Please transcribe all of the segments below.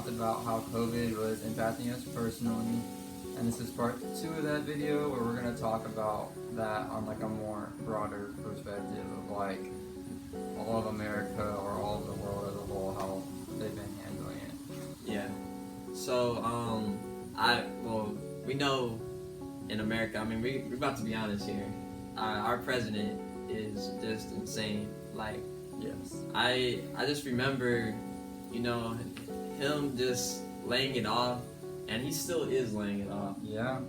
talked about how COVID was impacting us personally, and this is part 2 of that video where we're going to talk about that on like a more broader perspective of like all of America or all of the world as a whole, how they've been handling it. Yeah. So, we know in America, I mean, we're about to be honest here. Our president is just insane. Like, Yes. I just remember, him just laying it off, and he still is laying it off. Yeah.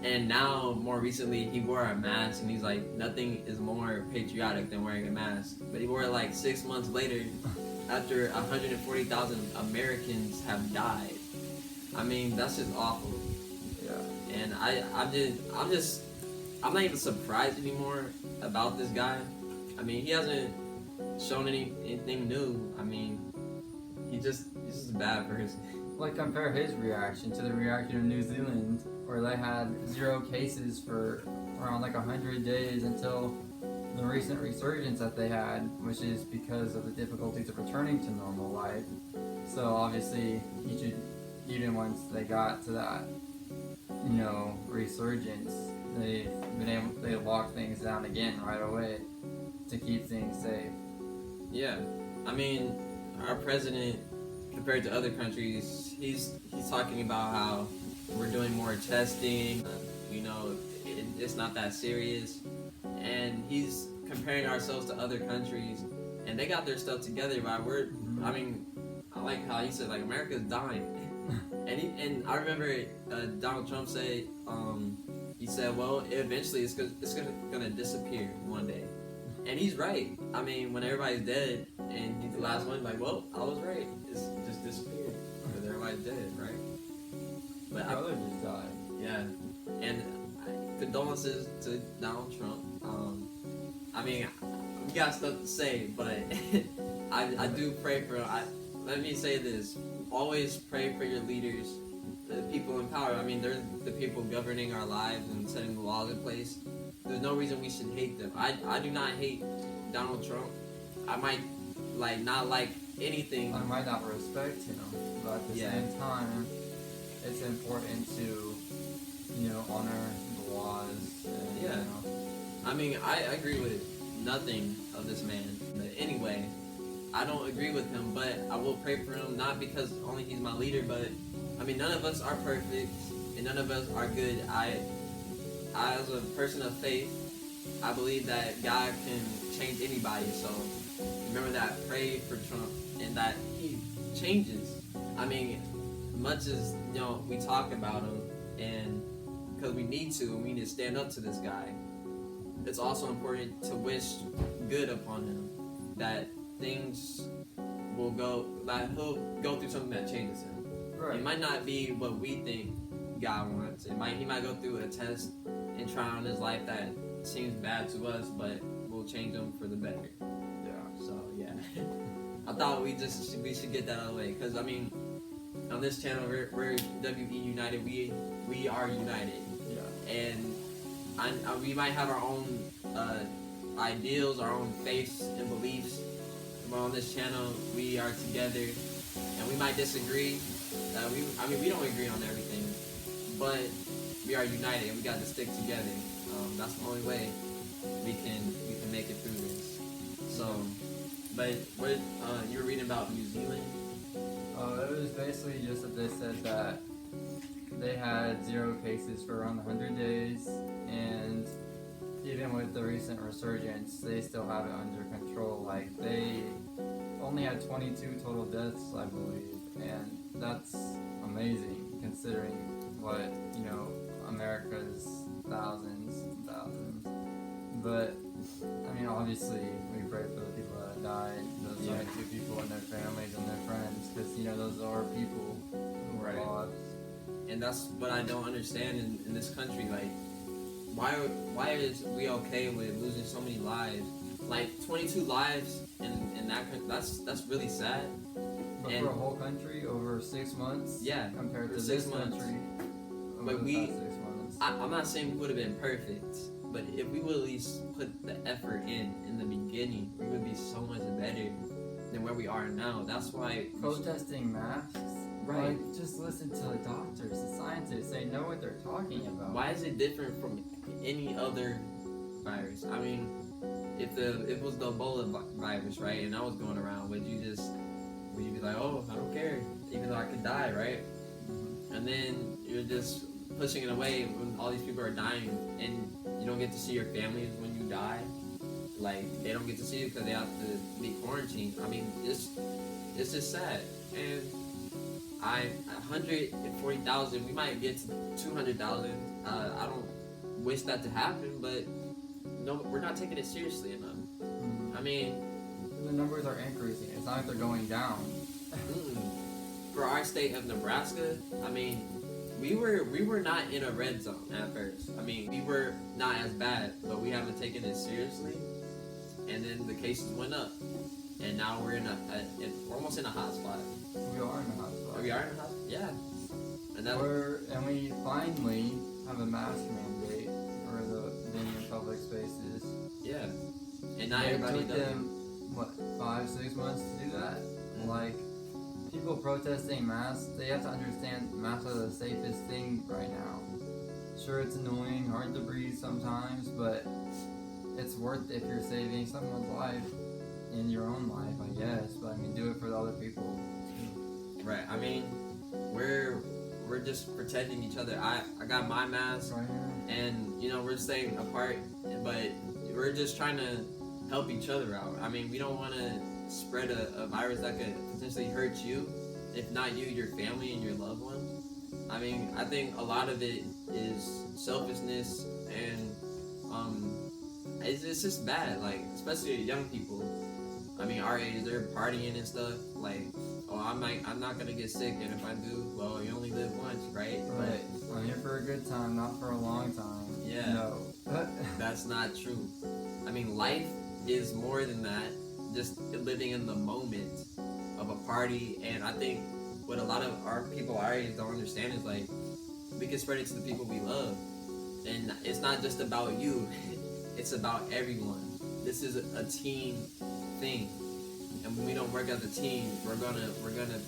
And now, more recently, he wore a mask, and he's like, nothing is more patriotic than wearing a mask. But he wore it like 6 months later, after 140,000 Americans have died. I mean, that's just awful. Yeah. And I'm not even surprised anymore about this guy. I mean, he hasn't shown anything new. I mean, he's just a bad person. Like, compare his reaction to the reaction of New Zealand, where they had 0 cases for around like 100 days until the recent resurgence that they had, which is because of the difficulties of returning to normal life. So obviously, even once they got to that, resurgence, they locked things down again right away to keep things safe. Yeah, I mean, our president, compared to other countries, he's talking about how we're doing more testing. It's not that serious, and he's comparing ourselves to other countries, and they got their stuff together. But I mean, I like how he said like America's dying, and I remember Donald Trump say, he said, well, eventually it's gonna disappear one day. And he's right. I mean, when everybody's dead and he's the last one, like, well, I was right. It's just disappeared because everybody's dead, right? But My brother just died. yeah. And condolences to Donald Trump. I mean, we got stuff to say, but I do pray for him. Let me say this. Always pray for your leaders, the people in power. I mean, they're the people governing our lives and setting the laws in place. There's no reason we should hate them. I do not hate Donald Trump. I might not like anything. I might not respect him, but at the same time, it's important to, honor the laws. And, I mean, I agree with nothing of this man. But anyway, I don't agree with him, but I will pray for him, not because only he's my leader, but I mean, none of us are perfect, and none of us are good. I as a person of faith, I believe that God can change anybody. So remember that, pray for Trump, and that he changes. I mean, much as we talk about him, and because we need to stand up to this guy, it's also important to wish good upon him, that things will that he'll go through something that changes him. Right. It might not be what we think God wants. He might go through a test and try on his life that seems bad to us, but will change him for the better. Yeah. So yeah, I thought we should get that out of the way, because I mean, on this channel we're WE United. We are united. Yeah. And we might have our own ideals, our own faiths and beliefs, but on this channel we are together, and we might disagree. We don't agree on everything, but we are united, and we got to stick together. That's the only way we can make it through this. So, but what you were reading about New Zealand? It was basically just that they said that they had 0 cases for around 100 days, and even with the recent resurgence, they still have it under control. Like, they only had 22 total deaths, I believe, and that's amazing considering what, America's thousands and thousands. But, I mean, obviously, we pray for the people that died, those 22 people and their families and their friends, because, those are people who were lost. And that's what I don't understand in this country. Like, why is we okay with losing so many lives? Like 22 lives in that country, that's really sad. But for a whole country over 6 months, compared to 6 months. Country, but over the past 6 months. I'm not saying we would have been perfect, but if we would at least put the effort in the beginning, we would be so much better than where we are now. That's why protesting masks Right. Like, just listen to the doctors, the scientists. They know what they're talking about. Why is it different from any other virus? I mean, if it was the Ebola virus, right, and I was going around, would you be like, oh, I don't care, even though I could die, right? And then you're just pushing it away when all these people are dying, and you don't get to see your families when you die. Like, they don't get to see you because they have to be quarantined. I mean, it's just sad. And 140,000, we might get to 200,000. I don't wish that to happen, but no, we're not taking it seriously enough. I mean, the numbers are increasing. It's not like they're going down. For our state of Nebraska, I mean, we were not in a red zone at first. I mean, we were not as bad, but we haven't taken it seriously. And then the cases went up, and now we're we're almost in a hot spot. We are in a hot spot. We are in a hot spot. Yeah. And we finally have a mask mandate for being in public spaces. Yeah. And not It everybody took does. them 5-6 months to do that. Like, people protesting masks, they have to understand masks are the safest thing right now. Sure, it's annoying, hard to breathe sometimes, but it's worth it if you're saving someone's life in your own life, I guess. But I mean, do it for the other people too. Right. I mean, we're just protecting each other. I got my mask, Right here. and we're staying apart, but we're just trying to help each other out. I mean, we don't want to spread a virus that could potentially hurt you, if not you, your family and your loved ones. I mean, I think a lot of it is selfishness, and it's just bad. Like, especially young people. I mean, our age, they're partying and stuff. Like, oh, I'm not gonna get sick, and if I do, well, you only live once, right? Right. I'm here for a good time, not for a long time. Yeah. No. That's not true. I mean, life is more than that. Just living in the moment of a party, and I think what a lot of our people our age don't understand is, like, we can spread it to the people we love, and it's not just about you. It's about everyone. This is a team thing, and when we don't work as a team, we're gonna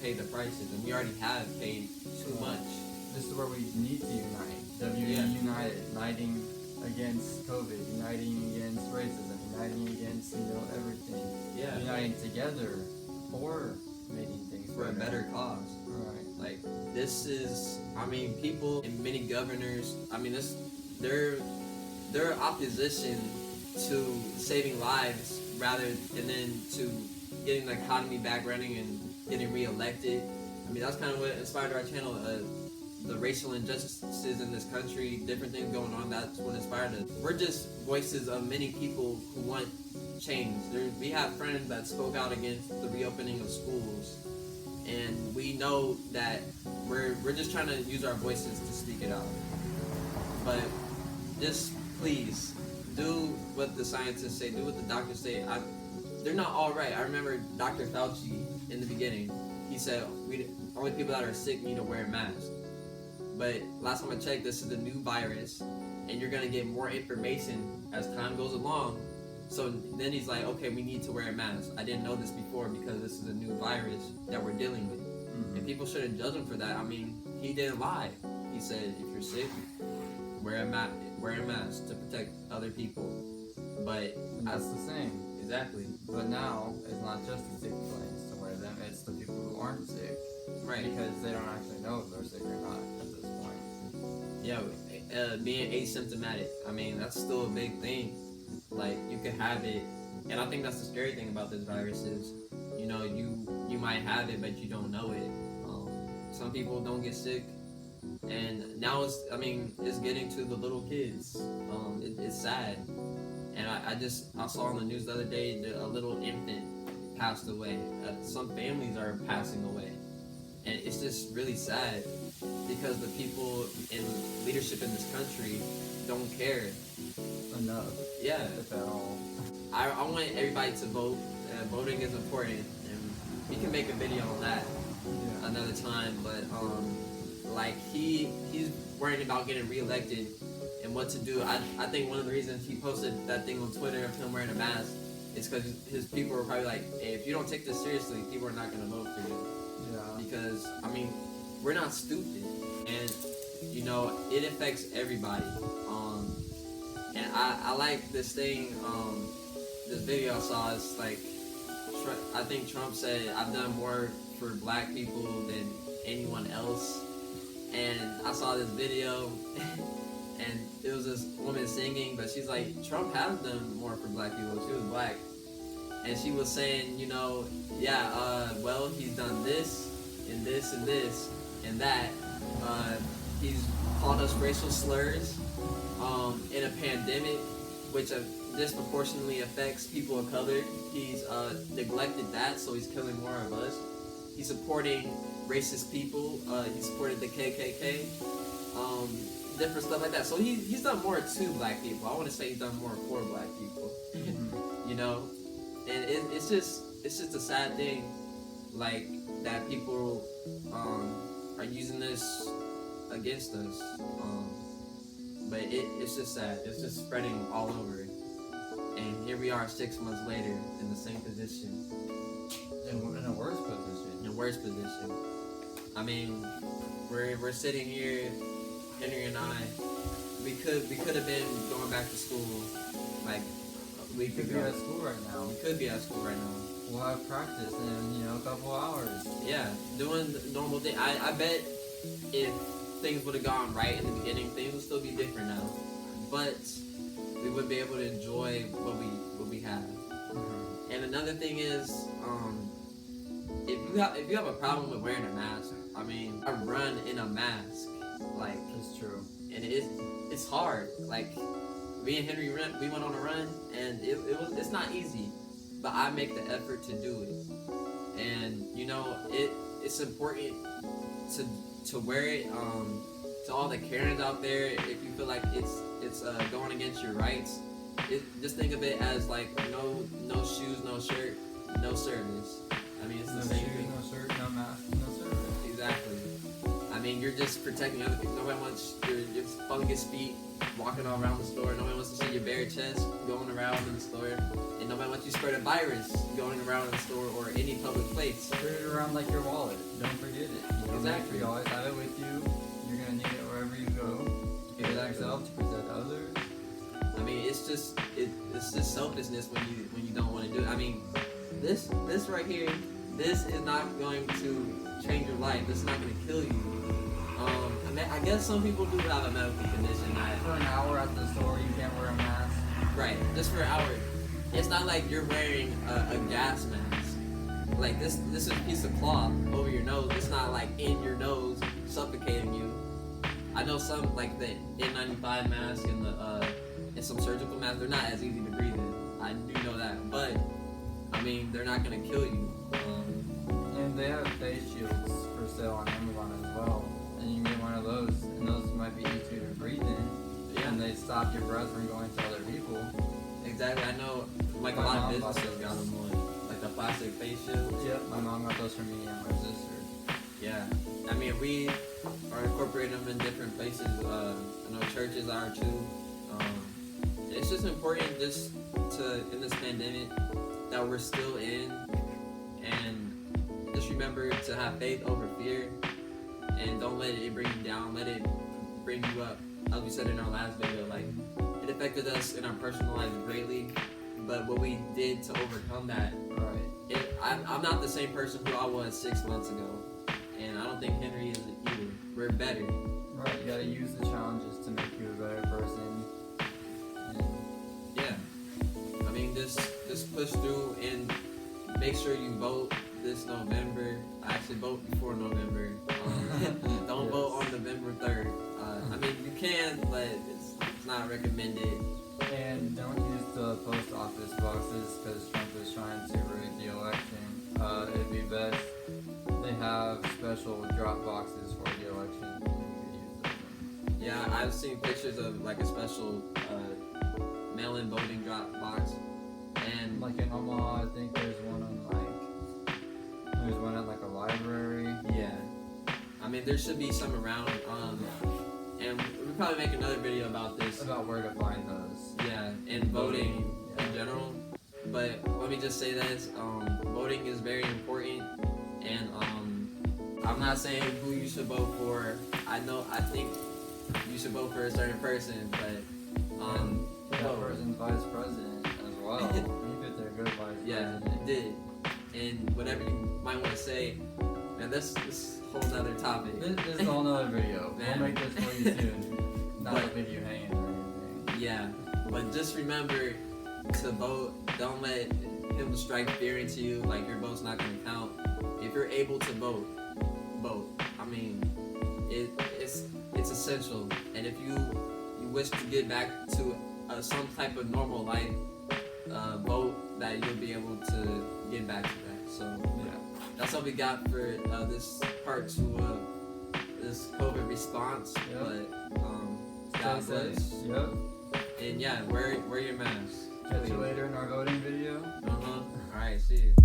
pay the prices, and we already have paid too much. This is where we need to unite. Uniting against COVID, uniting against racism, uniting against everything. Yeah. Uniting together for making things For a better cause. Right. Like, this is, I mean, people and many governors, I mean, they're opposition to saving lives and then to getting the economy back running and getting reelected. I mean, that's kind of what inspired our channel. The racial injustices in this country, different things going on, that's what inspired us. We're just voices of many people who want change. We have friends that spoke out against the reopening of schools, and we know that we're just trying to use our voices to speak it out. But just please do what the scientists say, do what the doctors say. They're not all right. I remember Dr. Fauci in the beginning. He said only people that are sick need to wear a mask. But last time I checked, this is a new virus, and you're gonna get more information as time goes along. So then he's like, okay, we need to wear a mask. I didn't know this before because this is a new virus that we're dealing with. Mm-hmm. And people shouldn't judge him for that. I mean, he didn't lie. He said, if you're sick, wear a mask to protect other people. But And that's the same. exactly. But now, it's not just the sick ones to wear them, it's the people who aren't sick. Right. Because they don't actually know if they're sick or not at this point. Yeah, being asymptomatic. I mean, that's still a big thing. Like, you could have it, and I think that's the scary thing about this virus is, you might have it, but you don't know it. Some people don't get sick, and now it's getting to the little kids. It's sad, and I saw on the news the other day that a little infant passed away. Some families are passing away, and it's just really sad because the people in leadership in this country don't care Enough. Yeah. If at all. I want everybody to vote. Voting is important, and we can make a video on that Yeah. another time. But like he's worrying about getting reelected and what to do. I think one of the reasons he posted that thing on Twitter of him wearing a mask is because his people were probably like, hey, if you don't take this seriously, people are not going to vote for you. Yeah. Because I mean, we're not stupid, and you know it affects everybody. And I like this thing. This video I saw. It's like I think Trump said, "I've done more for black people than anyone else." And I saw this video, and it was this woman singing, but she's like, Trump has done more for black people. She was black, and she was saying, you know, yeah, well, he's done this and this and this and that. He's called us racial slurs in a pandemic, which disproportionately affects people of color. He's neglected that, so he's killing more of us. He's supporting racist people. He supported the KKK, different stuff like that. So he's done more to black people. I want to say he's done more for black people. You know, and it's just a sad thing, like that people are using this against us. But it's just sad. It's just spreading all over. And here we are 6 months later in the same position. In a worse position. In a worse position. I mean, we're sitting here, Henry and I. We could have been going back to school like a week We could ago. be at school right now. We could be at school right now. We'll have practice in, a couple hours. Yeah, doing the normal thing. I bet if things would have gone right in the beginning, things would still be different now. But we would be able to enjoy what we have. Mm-hmm. And another thing is, if you have a problem with wearing a mask, I mean, I run in a mask, like, It's true. and it's hard. Like, me and Henry we went on a run, and it's not easy, but I make the effort to do it. And you know, it's important to wear it. To all the Karens out there, if you feel like it's going against your rights, just think of it as like no shoes, no shirt, no service. I mean, it's No the same shoes, thing. no shirt, no mask, no service. Exactly. I mean, you're just protecting other people. Nobody wants your fungus feet walking all around the store. Nobody wants to see your bare chest going around in the store. And nobody wants you to spread a virus going around in the store or any public place. Carry it around like your wallet. Don't forget it. Exactly. You always have it with you. You're gonna need it wherever you go. To protect yourself, to protect others. I mean, it's just selfishness when you don't want to do it. I mean, this right here, this is not going to change your life. This is not going to kill you. I mean, I guess some people do have a medical condition. For an hour at the store, you can't wear a mask. Right, just for an hour. It's not like you're wearing a gas mask. Like this is a piece of cloth over your nose. It's not like in your nose suffocating you. I know some like the N95 mask and some surgical masks. They're not as easy to breathe in. I do know that, but I mean they're not gonna kill you. And they have face shields for sale on Amazon as well. And you can get one of those, and those might be easier to breathe in. Yeah. And they stop your breath from going to other people. Exactly. I know like a My lot mom of bought businesses those. got them on, like the plastic face shields. Yep, my mom got those for me and my sister. Yeah, I mean we are incorporating them in different places. I know churches are too. It's just important just in this pandemic that we're still in, and just remember to have faith over fear, and don't let it bring you down. Let it bring you up. As we said in our last video, like it affected us in our personal lives greatly, but what we did to overcome that. Right. I'm not the same person who I was 6 months ago, and I don't think Henry is either. We're better. Right, you gotta use the challenges to make you a better person. And Yeah. I mean, just push through and make sure you vote this November. I actually vote before November. Don't Yes. vote on November 3rd. I mean, you can, but it's not recommended. And don't use the post office boxes because Trump is trying to rig the election. It'd be best they have special drop boxes for the election. And you could use them. Yeah, I've seen pictures of like a special mail-in voting drop box, and Like in Omaha, I think there's one at like a library. yeah, I mean there should be some around. And we'll probably make another video about this. About where to find those. Yeah, and voting Yeah. in general. But let me just say this: voting is very important, and I'm not saying who you should vote for. I think you should vote for a certain person, but that vote. person's vice president as well. He did their good vice Yeah, president. he did. And whatever you might want to say, man, this a whole nother topic. This is a whole nother video. Man. We'll make this for you soon. Not But- leave you hanging or anything. Yeah, but just remember to vote. Don't let him strike fear into you, like your vote's not gonna count. If you're able to vote, vote. I mean, it's essential. And if you wish to get back to some type of normal life, vote that you'll be able to get back to that. So Yeah. that's all we got for this part 2 of this COVID response. Yep. But God Stay bless. safe. Yep. And yeah, wear your mask. Catch you later in our voting video. Alright, see you.